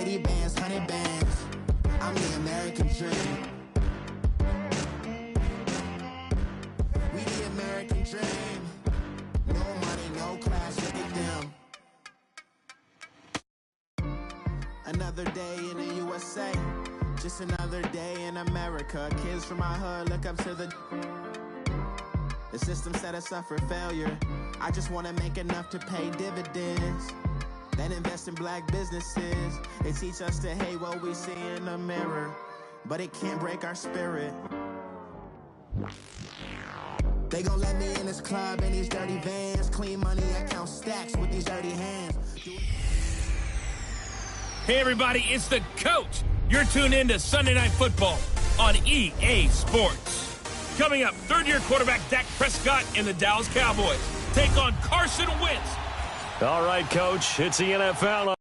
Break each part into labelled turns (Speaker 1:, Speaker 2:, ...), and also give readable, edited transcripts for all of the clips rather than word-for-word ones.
Speaker 1: 80 bands, 100 bands. I'm the American dream. We the American dream. No money, no class, look at them. Another day in the USA. Just another day in America. Kids from my hood look up to the system set us up for failure. I just want to make enough to pay dividends. Then invest in black businesses. They teach us to hate what we see in the mirror, but it can't break our spirit. They gon' let me in this club in these dirty vans. Clean money, I count stacks with these dirty hands.
Speaker 2: Hey everybody, it's the coach. You're tuned in to Sunday Night Football on EA Sports. Coming up, third-year quarterback Dak Prescott and the Dallas Cowboys take on Carson Wentz.
Speaker 3: All right, Coach, it's the NFL.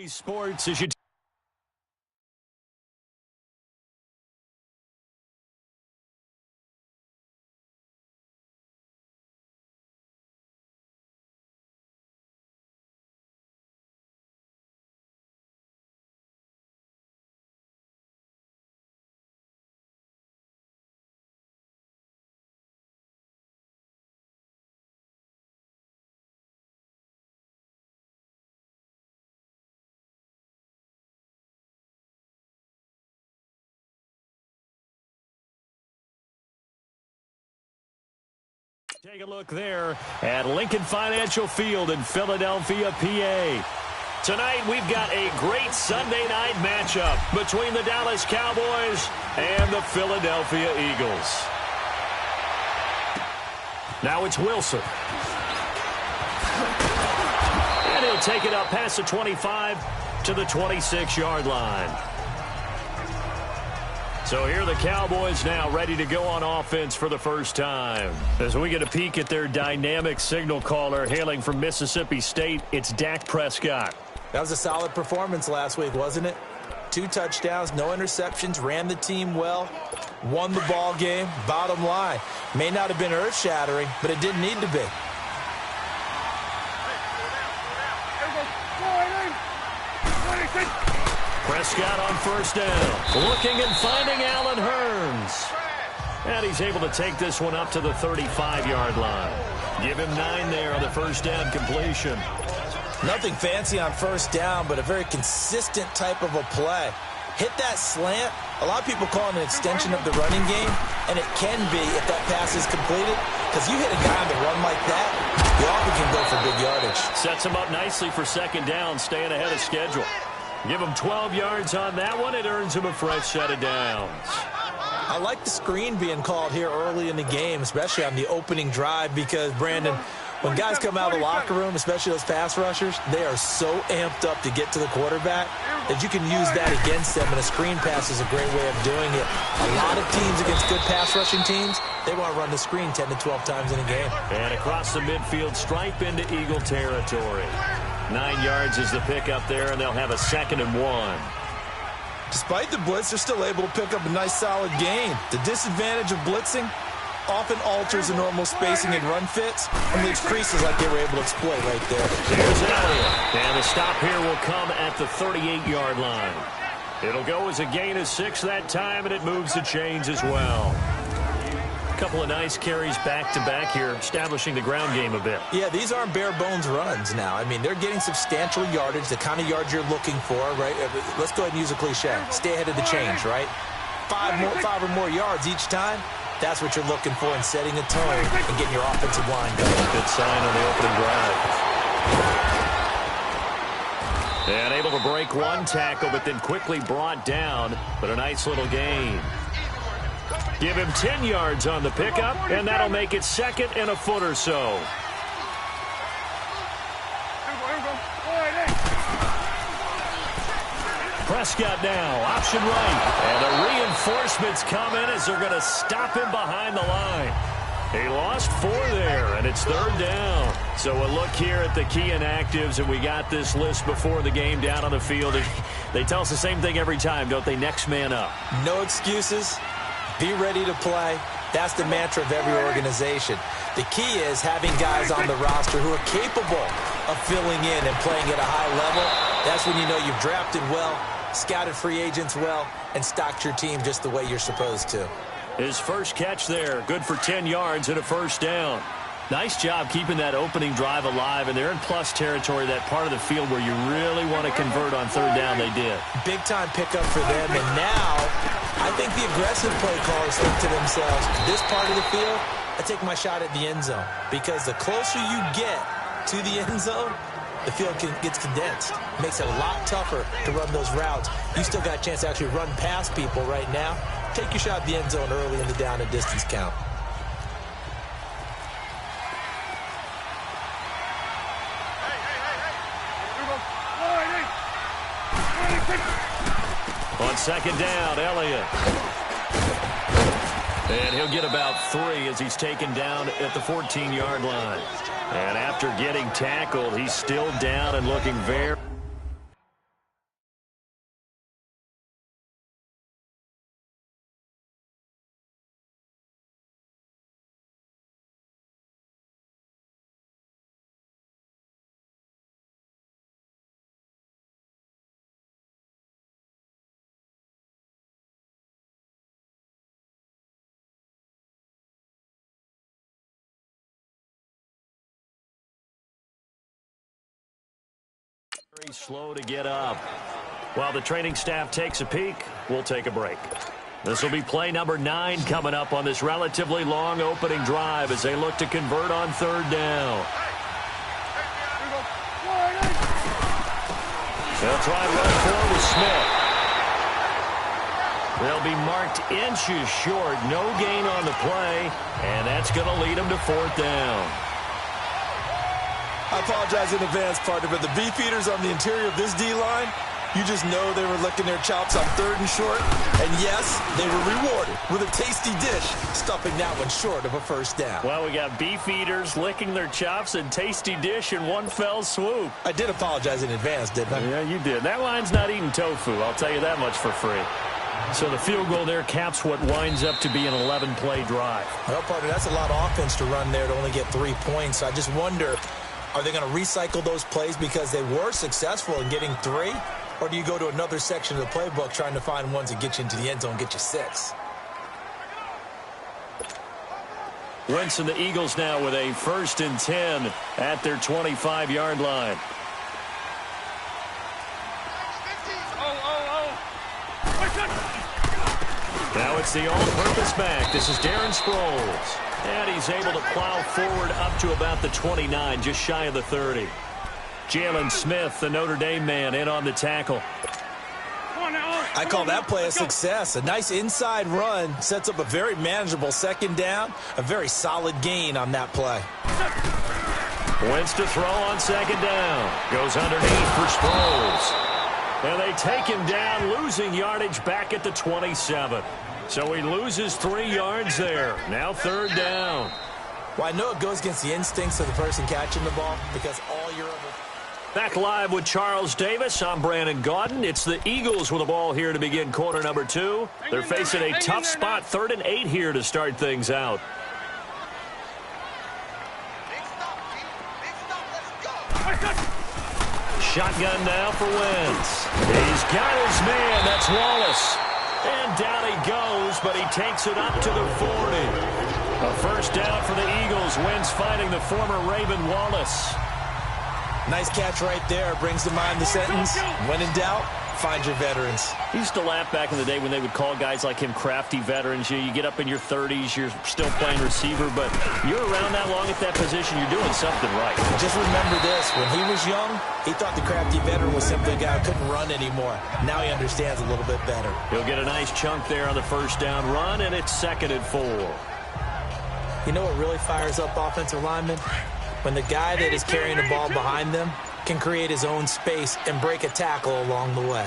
Speaker 3: Sports as you take a look there at Lincoln Financial Field in Philadelphia, PA. Tonight, we've got a great Sunday night matchup between the Dallas Cowboys and the Philadelphia Eagles. Now it's Wilson. And he'll take it up past the 25 to the 26-yard line. So here are the Cowboys now ready to go on offense for the first time. As we get a peek at their dynamic signal caller hailing from Mississippi State, it's Dak Prescott.
Speaker 4: That was a solid performance last week, wasn't it? 2 touchdowns, no interceptions, ran the team well, won the ball game. Bottom line, may not have been earth-shattering, but it didn't need to be.
Speaker 3: Prescott on first down. Looking and finding Allen Hurns. And he's able to take this one up to the 35-yard line. Give him 9 there on the first down completion.
Speaker 4: Nothing fancy on first down, but a very consistent type of a play. Hit that slant. A lot of people call it an extension of the running game, and it can be if that pass is completed, because you hit a guy on the run like that, you often can go for big yardage.
Speaker 3: Sets him up nicely for second down, staying ahead of schedule. Give him 12 yards on that one. It earns him a fresh set of downs.
Speaker 4: I like the screen being called here early in the game, especially on the opening drive, because, Brandon, when guys come out of the locker room, especially those pass rushers, they are so amped up to get to the quarterback that you can use that against them, and a screen pass is a great way of doing it. A lot of teams against good pass rushing teams, they want to run the screen 10 to 12 times in a game.
Speaker 3: And across the midfield stripe into Eagle territory. 9 yards is the pickup there, and they'll have a 2nd and 1.
Speaker 4: Despite the blitz, they're still able to pick up a nice, solid gain. The disadvantage of blitzing often alters the normal spacing and run fits, and leaves creases like they were able to exploit right there.
Speaker 3: Here's Elliott, and the stop here will come at the 38-yard line. It'll go as a gain of 6 that time, and it moves the chains as well. A couple of nice carries back-to-back here, establishing the ground game a bit.
Speaker 4: Yeah, these aren't bare-bones runs now. I mean, they're getting substantial yardage, the kind of yards you're looking for, right? Let's go ahead and use a cliche. Stay ahead of the change, right? 5 or more yards each time. That's what you're looking for in setting a tone and getting your offensive line going.
Speaker 3: Good sign on the opening drive. And able to break one tackle, but then quickly brought down. But a nice little gain. Give him 10 yards on the pickup, and that'll make it 2nd and a foot or so. Prescott now, option right. And the reinforcements come in as they're going to stop him behind the line. He lost 4 there, and it's 3rd down. So a look here at the key inactives, and we got this list before the game down on the field. They tell us the same thing every time, don't they? Next man up.
Speaker 4: No excuses. Be ready to play. That's the mantra of every organization. The key is having guys on the roster who are capable of filling in and playing at a high level. That's when you know you've drafted well, scouted free agents well, and stocked your team just the way you're supposed to.
Speaker 3: His first catch there, good for 10 yards and a 1st down. Nice job keeping that opening drive alive, and they're in plus territory, that part of the field where you really want to convert on 3rd down. They did.
Speaker 4: Big-time pickup for them, and now I think the aggressive play callers think to themselves, this part of the field, I take my shot at the end zone, because the closer you get to the end zone, the field gets condensed. It makes it a lot tougher to run those routes. You still got a chance to actually run past people right now. Take your shot at the end zone early in the down and distance count.
Speaker 3: On 2nd down, Elliott. And he'll get about 3 as he's taken down at the 14-yard line. And after getting tackled, he's still down and looking very... Very slow to get up. While the training staff takes a peek, we'll take a break. This will be play number 9 coming up on this relatively long opening drive as they look to convert on 3rd down. They'll try and run forward with Smith. They'll be marked inches short. No gain on the play, and that's going to lead them to 4th down.
Speaker 4: I apologize in advance, partner, but the beefeaters on the interior of this D-line, you just know they were licking their chops on 3rd and short. And yes, they were rewarded with a tasty dish, stuffing that one short of a 1st down.
Speaker 3: Well, we got beefeaters licking their chops and tasty dish in one fell swoop.
Speaker 4: I did apologize in advance, didn't I?
Speaker 3: Yeah, you did. That line's not eating tofu, I'll tell you that much for free. So the field goal there caps what winds up to be an 11-play drive.
Speaker 4: Well, partner, that's a lot of offense to run there to only get 3 points. I just wonder, are they going to recycle those plays because they were successful in getting 3? Or do you go to another section of the playbook trying to find ones that get you into the end zone and get you 6?
Speaker 3: Wentz and the Eagles now with a 1st and 10 at their 25-yard line. Now it's the all-purpose back. This is Darren Sproles. And he's able to plow forward up to about the 29, just shy of the 30. Jalen Smith, the Notre Dame man, in on the tackle.
Speaker 4: I call that play a success. A nice inside run sets up a very manageable 2nd down. A very solid gain on that play.
Speaker 3: Wentz to throw on 2nd down. Goes underneath for Sproles. And they take him down, losing yardage back at the 27. So he loses 3 yards there. Now 3rd down.
Speaker 4: Well, I know it goes against the instincts of the person catching the ball because all you're able...
Speaker 3: Back live with Charles Davis. I'm Brandon Gaudin. It's the Eagles with the ball here to begin quarter number 2. They're facing a tough spot, 3rd and 8 here to start things out. Shotgun now for Wentz. He's got his man. That's Wallace. And down he goes, but he takes it up to the 40. A 1st down for the Eagles. Wentz finding the former Raven Wallace.
Speaker 4: Nice catch right there. Brings to mind the sentence, when in doubt, find your veterans.
Speaker 3: I used to laugh back in the day when they would call guys like him crafty veterans. You get up in your 30s, you're still playing receiver, but you're around that long at that position, you're doing something right.
Speaker 4: Just remember this, when he was young, he thought the crafty veteran was simply a guy who couldn't run anymore. Now he understands a little bit better.
Speaker 3: He'll get a nice chunk there on the 1st down run, and it's 2nd and 4.
Speaker 4: You know what really fires up offensive linemen? When the guy that is carrying the ball behind them can create his own space and break a tackle along the way.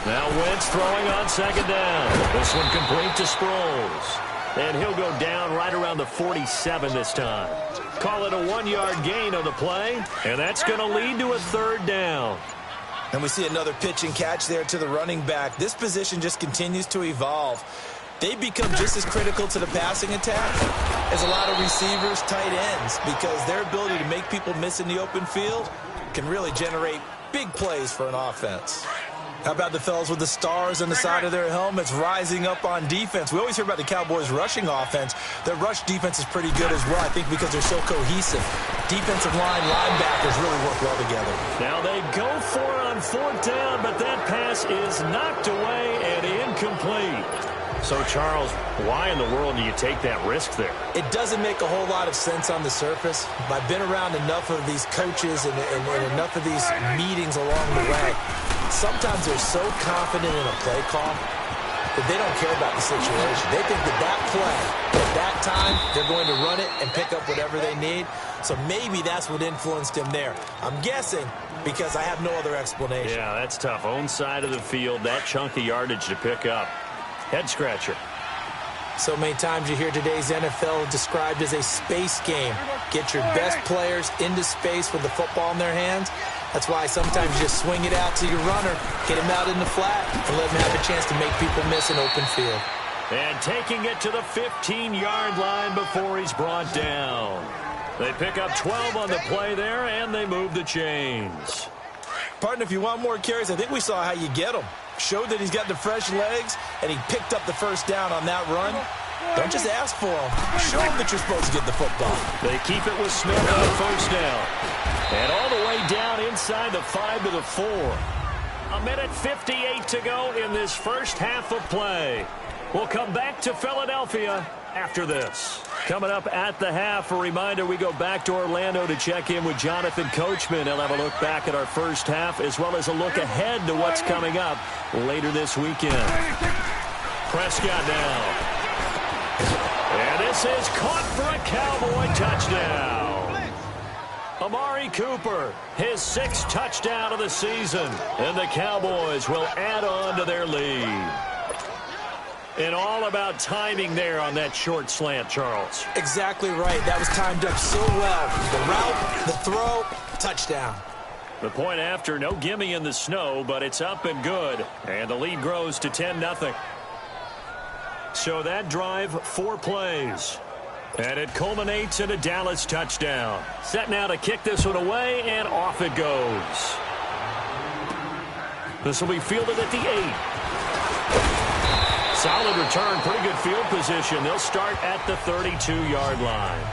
Speaker 3: Now Wentz throwing on second down. This one complete to Sproles. And he'll go down right around the 47 this time. Call it a 1-yard gain on the play, and that's going to lead to a third down.
Speaker 4: And we see another pitch and catch there to the running back. This position just continues to evolve. They become just as critical to the passing attack as a lot of receivers, tight ends, because their ability to make people miss in the open field can really generate big plays for an offense. How about the fellas with the stars on the side of their helmets rising up on defense? We always hear about the Cowboys' rushing offense. Their rush defense is pretty good as well, I think, because they're so cohesive. Defensive line, linebackers really work well together.
Speaker 3: Now they go for it on fourth down, but that pass is knocked away and incomplete. So, Charles, why in the world do you take that risk there?
Speaker 4: It doesn't make a whole lot of sense on the surface. I've been around enough of these coaches and enough of these meetings along the way. Sometimes they're so confident in a play call that they don't care about the situation. They think that play, at that time, they're going to run it and pick up whatever they need. So maybe that's what influenced him there. I'm guessing because I have no other explanation.
Speaker 3: Yeah, that's tough. Own side of the field, that chunk of yardage to pick up. Head scratcher.
Speaker 4: So many times you hear today's NFL described as a space game. Get your best players into space with the football in their hands. That's why sometimes you just swing it out to your runner, get him out in the flat, and let him have a chance to make people miss an open field.
Speaker 3: And taking it to the 15-yard line before he's brought down. They pick up 12 on the play there, and they move the chains.
Speaker 4: Partner, if you want more carries, I think we saw how you get them. Showed that he's got the fresh legs, and he picked up the first down on that run. Don't just ask for them. Show them that you're supposed to get the football.
Speaker 3: They keep it with Smith on first down. And all the way down inside the 5 to the 4. 1:58 to go in this first half of play. We'll come back to Philadelphia after this. Coming up at the half, a reminder, we go back to Orlando to check in with Jonathan Coachman. He'll have a look back at our first half as well as a look ahead to what's coming up later this weekend. Prescott now. And this is caught for a Cowboy touchdown. Amari Cooper, his 6th touchdown of the season. And the Cowboys will add on to their lead. And all about timing there on that short slant, Charles.
Speaker 4: Exactly right. That was timed up so well. The route, the throw, touchdown.
Speaker 3: The point after, no gimme in the snow, but it's up and good. And the lead grows to 10-0. So that drive, 4 plays. And it culminates in a Dallas touchdown. Set now to kick this one away, and off it goes. This will be fielded at the 8. Solid return, pretty good field position. They'll start at the 32-yard line.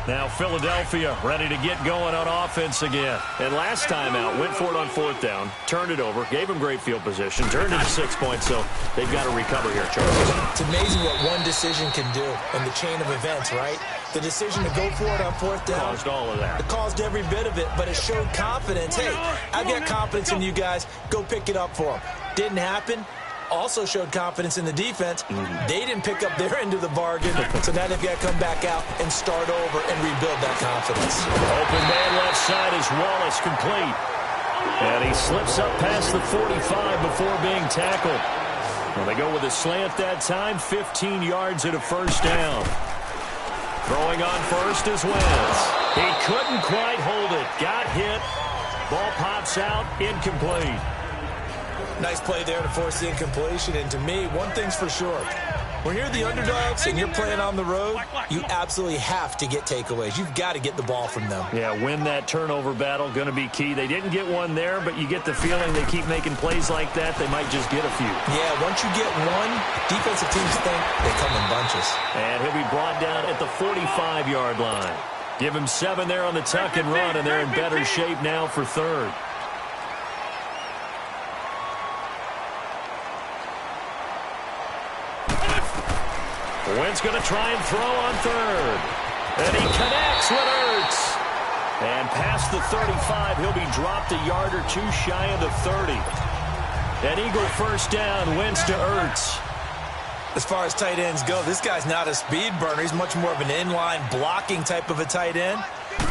Speaker 3: Now Philadelphia ready to get going on offense again. And last time out, went for it on fourth down, turned it over, gave them great field position, turned it to 6 points, so they've got to recover here, Charles.
Speaker 4: It's amazing what one decision can do in the chain of events, right? The decision to go for it on fourth down.
Speaker 3: Caused all of that.
Speaker 4: It caused every bit of it, but it showed confidence. Hey, I've got confidence in you guys. Go pick it up for them. Didn't happen. Also showed confidence in the defense. They didn't pick up their end of the bargain, so now they've got to come back out and start over and rebuild that confidence.
Speaker 3: Open man left side is Wallace, complete. And he slips up past the 45 before being tackled. Well, they go with a slant that time, 15 yards at a first down. Throwing on first is Wentz. He couldn't quite hold it. Got hit. Ball pops out, incomplete.
Speaker 4: Nice play there to force the incompletion. And to me, one thing's for sure. When you're the underdogs and you're playing on the road, you absolutely have to get takeaways. You've got to get the ball from them.
Speaker 3: Yeah, win that turnover battle, going to be key. They didn't get one there, but you get the feeling they keep making plays like that, they might just get a few.
Speaker 4: Yeah, once you get one, defensive teams think they come in bunches.
Speaker 3: And he'll be brought down at the 45-yard line. Give him 7 there on the tuck and run, and they're in better shape now for third. Wentz going to try and throw on third. And he connects with Ertz. And past the 35, he'll be dropped a yard or 2 shy of the 30. An Eagle first down, Wentz to Ertz.
Speaker 4: As far as tight ends go, this guy's not a speed burner. He's much more of an inline blocking type of a tight end.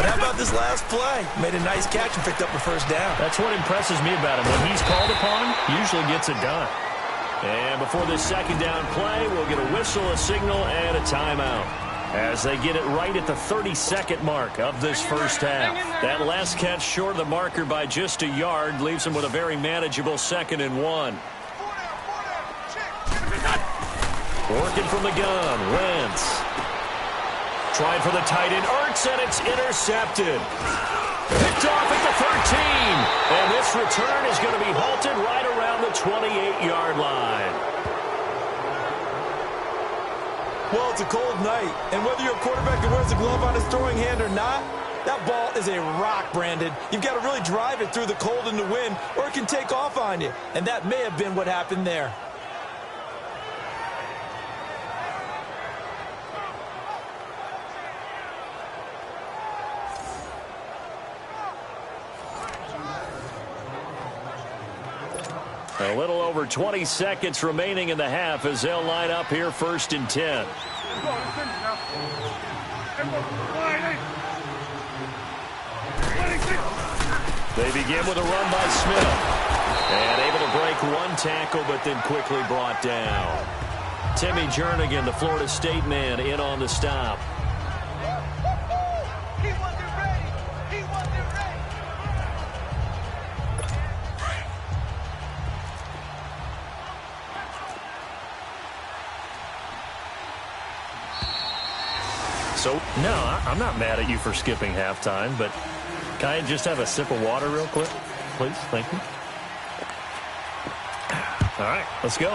Speaker 4: But how about this last play? Made a nice catch and picked up the first down.
Speaker 3: That's what impresses me about him. When he's called upon, he usually gets it done. And before this second down play, we'll get a whistle, a signal, and a timeout, as they get it right at the 30-second mark of this first half. That last catch short of the marker by just a yard leaves them with a very manageable 2nd and 1. Working from the gun, Wentz. Trying for the tight end, Ertz, and it's intercepted. Picked off at the 13. And this return is going to be halted right around the 28-yard line.
Speaker 4: Well, it's a cold night, and whether you're a quarterback that wears a glove on his throwing hand or not, that ball is a rock, Brandon. You've got to really drive it through the cold and the wind, or it can take off on you. And that may have been what happened there.
Speaker 3: A little over 20 seconds remaining in the half as they'll line up here 1st and 10. They begin with a run by Smith. And able to break one tackle, but then quickly brought down. Timmy Jernigan, the Florida State man, in on the stop. So, no, I'm not mad at you for skipping halftime, but can I just have a sip of water real quick, please? Thank you. All right, let's go.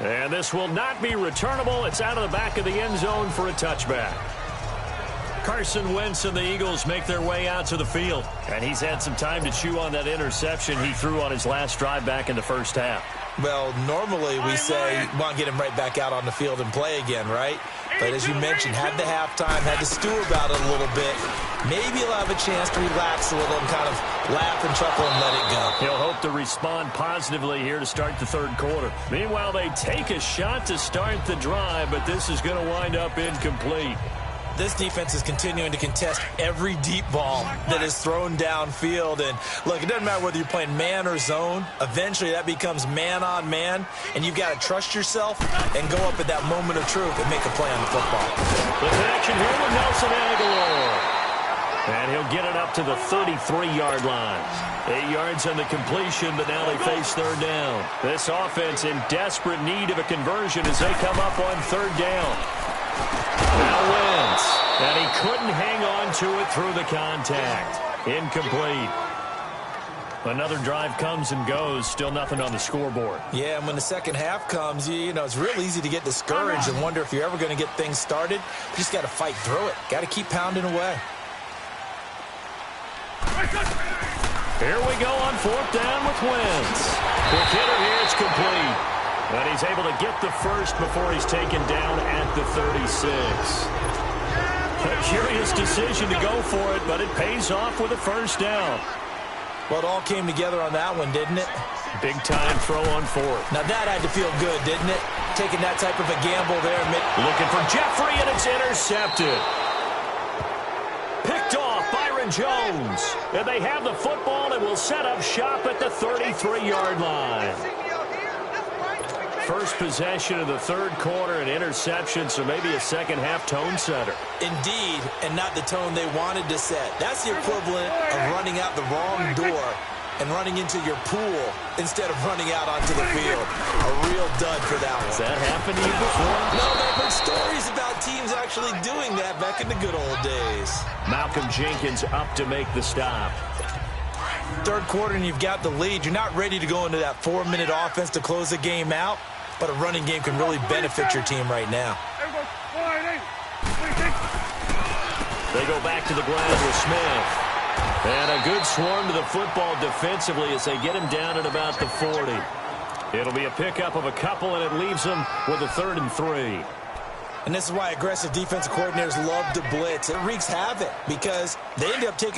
Speaker 3: And this will not be returnable. It's out of the back of the end zone for a touchback. Carson Wentz and the Eagles make their way out to the field. And he's had some time to chew on that interception he threw on his last drive back in the first half.
Speaker 4: Well, normally we say, want to get him right back out on the field and play again, right? But as you mentioned, had the halftime, had to stew about it a little bit. Maybe he'll have a chance to relax a little and kind of laugh and chuckle and let it go.
Speaker 3: He'll hope to respond positively here to start the 3rd quarter. Meanwhile, they take a shot to start the drive, but this is going to wind up incomplete.
Speaker 4: This defense is continuing to contest every deep ball that is thrown downfield. And, look, it doesn't matter whether you're playing man or zone. Eventually, that becomes man-on-man, and you've got to trust yourself and go up at that moment of truth and make a play on the football.
Speaker 3: The connection here with Nelson Aguilar. And he'll get it up to the 33-yard line. 8 yards on the completion, but now they face 3rd down. This offense in desperate need of a conversion as they come up on 3rd down. Now wins, and he couldn't hang on to it through the contact. Incomplete. Another drive comes and goes, still nothing on the scoreboard.
Speaker 4: Yeah, and when the second half comes, you know, it's real easy to get discouraged and wonder if you're ever going to get things started. You just got to fight through it. Got to keep pounding away.
Speaker 3: Here we go on 4th down with Wentz. Quick hitter here, it's complete. And he's able to get the first before he's taken down at the 36. A curious decision to go for it, but it pays off with a 1st down.
Speaker 4: Well, it all came together on that one, didn't it?
Speaker 3: Big-time throw on 4th.
Speaker 4: Now, that had to feel good, didn't it? Taking that type of a gamble there.
Speaker 3: Looking for Jeffrey, and it's intercepted. Picked off Byron Jones. And they have the football and will set up shop at the 33-yard line. First possession of the 3rd quarter, an interception, so maybe a second-half tone setter.
Speaker 4: Indeed, and not the tone they wanted to set. That's the equivalent of running out the wrong door and running into your pool instead of running out onto the field. A real dud for that one.
Speaker 3: Has that happened to you before?
Speaker 4: No, but I've heard stories about teams actually doing that back in the good old days.
Speaker 3: Malcolm Jenkins up to make the stop.
Speaker 4: 3rd quarter and you've got the lead. You're not ready to go into that 4-minute offense to close the game out. But a running game can really benefit your team right now.
Speaker 3: They go back to the ground with Smith. And a good swarm to the football defensively as they get him down at about the 40. It'll be a pickup of a couple, and it leaves them with a 3rd and 3.
Speaker 4: And this is why aggressive defensive coordinators love to blitz. It wreaks havoc because they end up taking